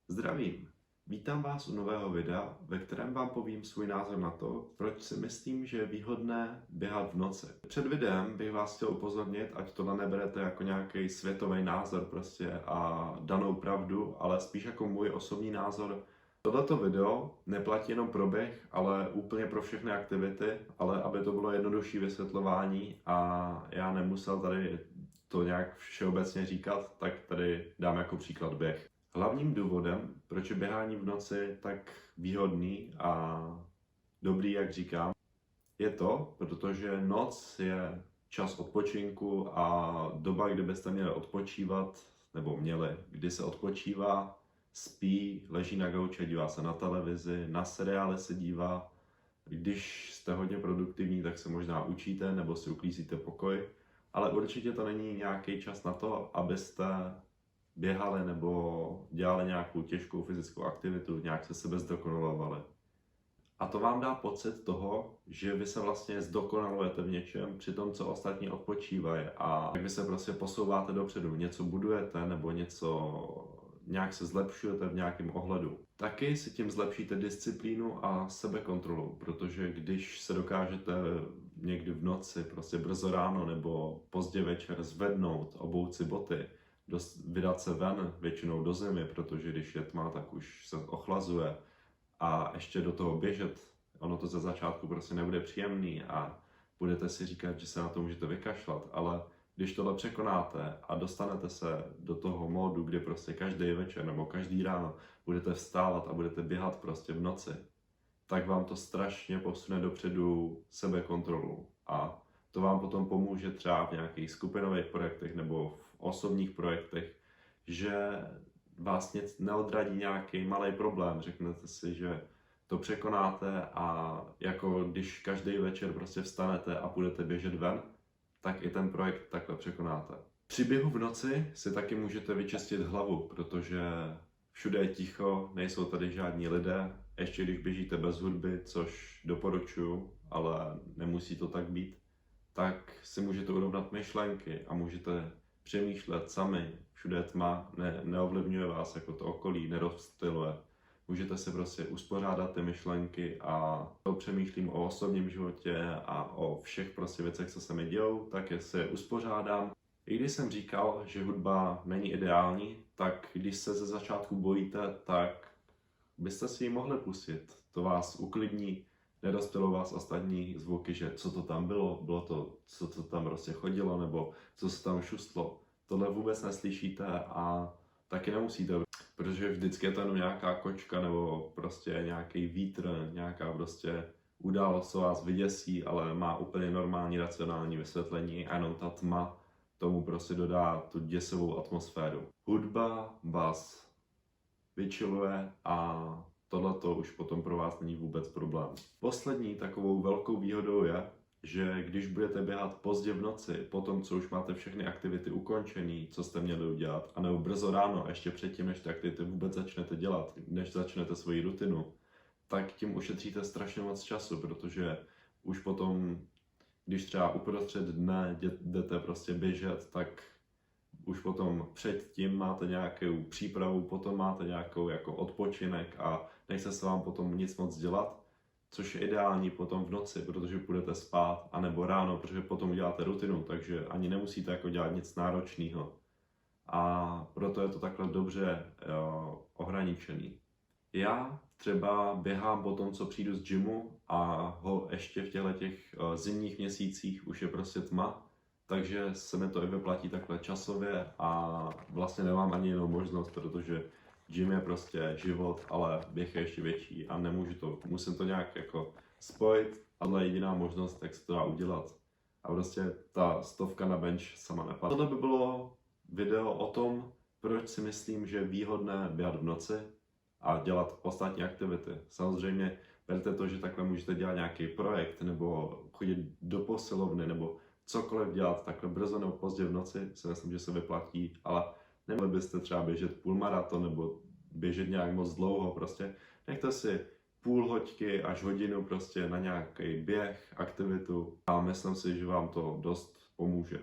Zdravím! Vítám vás u nového videa, ve kterém vám povím svůj názor na to, proč si myslím, že je výhodné běhat v noci. Před videem bych vás chtěl upozornit, ať to neberete jako nějaký světový názor a danou pravdu, ale spíš jako můj osobní názor. Tohleto video neplatí jenom pro běh, ale úplně pro všechny aktivity, ale aby to bylo jednodušší vysvětlování a já nemusel tady to nějak všeobecně říkat, tak tady dám jako příklad běh. Hlavním důvodem, proč je běhání v noci tak výhodný a dobrý, jak říkám, je to, protože noc je čas odpočinku a doba, kdy byste měli odpočívat, nebo měli, kdy se odpočívá, spí, leží na gauči, dívá se na televizi, na seriály se dívá. Když jste hodně produktivní, tak se možná učíte nebo si uklízíte pokoj, ale určitě to není nějaký čas na to, abyste běhali nebo dělali nějakou těžkou fyzickou aktivitu, nějak se sebe zdokonalovali. A to vám dá pocit toho, že vy se vlastně zdokonalujete v něčem, při tom, co ostatní odpočívají a vy se prostě posouváte dopředu, něco budujete nebo nějak se zlepšujete v nějakém ohledu. Taky si tím zlepšíte disciplínu a sebekontrolu, protože když se dokážete někdy v noci, prostě brzo ráno nebo pozdě večer zvednout, obouct si boty, vydat se ven, většinou do zimy, protože když je tma, tak už se ochlazuje a ještě do toho běžet, ono to ze začátku prostě nebude příjemný a budete si říkat, že se na to můžete vykašlat, ale když tohle překonáte a dostanete se do toho módu, kdy prostě každý večer nebo každý ráno budete vstávat a budete běhat prostě v noci, tak vám to strašně posune dopředu sebekontrolu a to vám potom pomůže třeba v nějakých skupinových projektech nebo v osobních projektech, že vás nic neodradí nějaký malý problém. Řeknete si, že to překonáte a jako když každý večer prostě vstanete a půjdete běžet ven, tak i ten projekt takhle překonáte. Při běhu v noci si taky můžete vyčistit hlavu, protože všude je ticho, nejsou tady žádní lidé, ještě když běžíte bez hudby, což doporučuji, ale nemusí to tak být, tak si můžete urovnat myšlenky a můžete přemýšlet sami, všude je tma, neovlivňuje vás jako to okolí, nerozptyluje. Můžete si prostě uspořádat ty myšlenky a to přemýšlím o osobním životě a o všech prostě věcech, co se mi dějou, tak je si uspořádám. I když jsem říkal, že hudba není ideální, tak když se ze začátku bojíte, tak byste si ji mohli pustit. To vás uklidní, nerozptylou vás ostatní zvuky, že co to tam bylo to, co to tam prostě chodilo, nebo co se tam šustlo. Tohle vůbec neslyšíte a taky nemusíte, protože vždycky je to jenom nějaká kočka nebo prostě nějaký vítr, nějaká prostě událost, co vás vyděsí, ale má úplně normální racionální vysvětlení a jenom ta tma tomu prostě dodá tu děsivou atmosféru. Hudba vás vychilluje a tohleto už potom pro vás není vůbec problém. Poslední takovou velkou výhodou je, že když budete běhat pozdě v noci, po tom, co už máte všechny aktivity ukončené, co jste měli udělat, anebo brzo ráno, ještě předtím, než ty aktivity vůbec začnete dělat, než začnete svoji rutinu, tak tím ušetříte strašně moc času, protože už potom, když třeba uprostřed dne jdete prostě běžet, tak už potom předtím máte nějakou přípravu, potom máte nějakou jako odpočinek a nechce se vám potom nic moc dělat, což je ideální potom v noci, protože půjdete spát, anebo ráno, protože potom uděláte rutinu, takže ani nemusíte jako dělat nic náročného. A proto je to takhle dobře ohraničený. Já třeba běhám po tom, co přijdu z gymu a ještě v těchto zimních měsících už je prostě tma, takže se mi to i vyplatí takhle časově a vlastně nemám ani jinou možnost, protože gym je prostě život, ale běh je ještě větší a musím to nějak jako spojit, ale jediná možnost, jak se to dá udělat. A prostě ta 100 na bench sama nepadne. Tohle by bylo video o tom, proč si myslím, že je výhodné běhat v noci a dělat ostatní aktivity. Samozřejmě berte to, že takhle můžete dělat nějaký projekt nebo chodit do posilovny nebo cokoliv dělat takhle brzo nebo pozdě v noci, si myslím, že se vyplatí, ale neměli byste třeba běžet půlmaraton nebo běžet nějak moc dlouho, prostě nechte si půl hoďky až hodinu prostě na nějaký běh, aktivitu a myslím si, že vám to dost pomůže.